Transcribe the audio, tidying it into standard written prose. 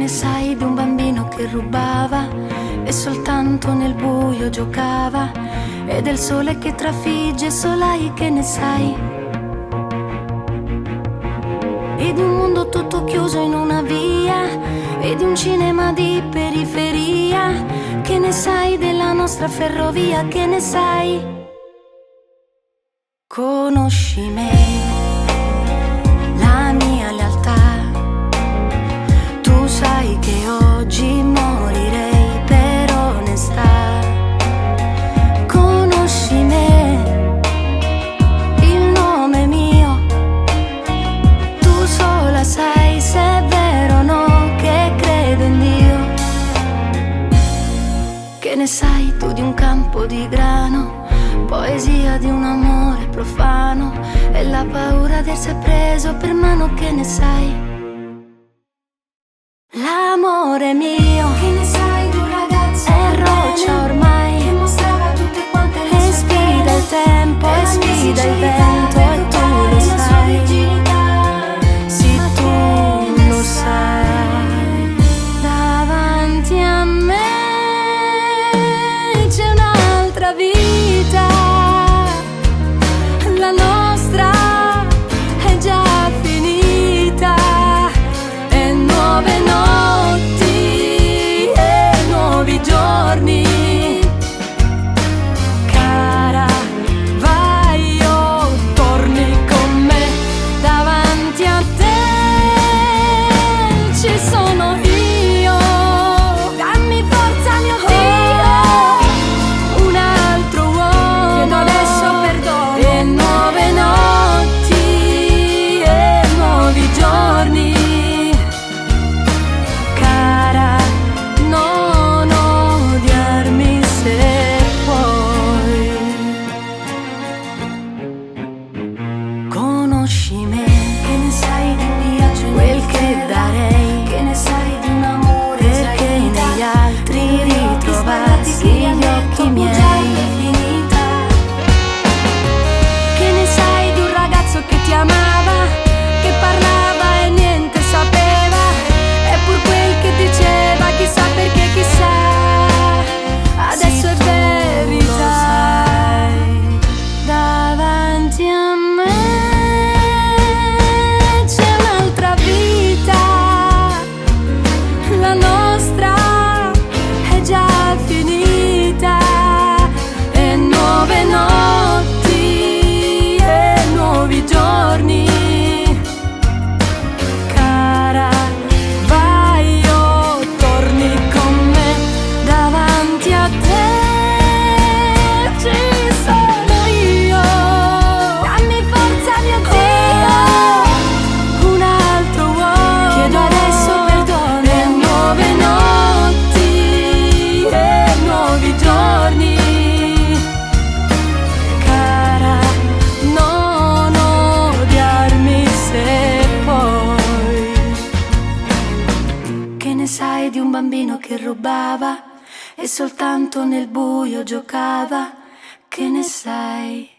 sai di un bambino che rubava e soltanto nel buio giocava, e del sole che trafigge solai, che ne sai? E di un mondo tutto chiuso in una via, e di un cinema di periferia, che ne sai della nostra ferrovia, che ne sai? Conosci me, la mia lealtà, tu sai che oggi morirei per onestà. Conosci me, il nome mio, tu sola sai se è vero o no che credo in Dio. Che ne sai tu di un campo di grano, poesia di un amore profano, e la paura di essere preso per mano, che ne sai? L'amore mio, che ne sai di un ragazzo è roccia ormai, che mostrava tutte quante le sue sfida il tempo e sfida il vento, e tu lo sai, sì tu lo sai. Davanti a me c'è un'altra vita, la nostra è già finita, e nuove notti e nuovi giorni. Cara, vai o torni con me, davanti a te ci sono io, dammi forza mio Dio, un altro uomo, chiedo adesso perdono, e nuove notti e nuovi giorni. Cara, non odiarmi se puoi. Conosci me, che ne sai di un viaggio, quel che darei, che ne sai di un amore, perché negli altri ritrovassi gli occhi miei. Che ne sai di un ragazzo che ti amava, che parlava e niente sapeva, eppur quel che diceva chissà perché, chissà, adesso è verità. Davanti a me c'è un'altra vita, la nostra è già finita, e nuove notti e nuovi giorni. Cara, vai o torni con me, davanti a te ci sono io, dammi forza mio Dio, un altro uomo, chiedo adesso perdono, e nuove notti e nuovi giorni. Cara, non odiarmi se puoi. Che ne sai di un bambino che rubava e soltanto nel buio giocava, che ne sai?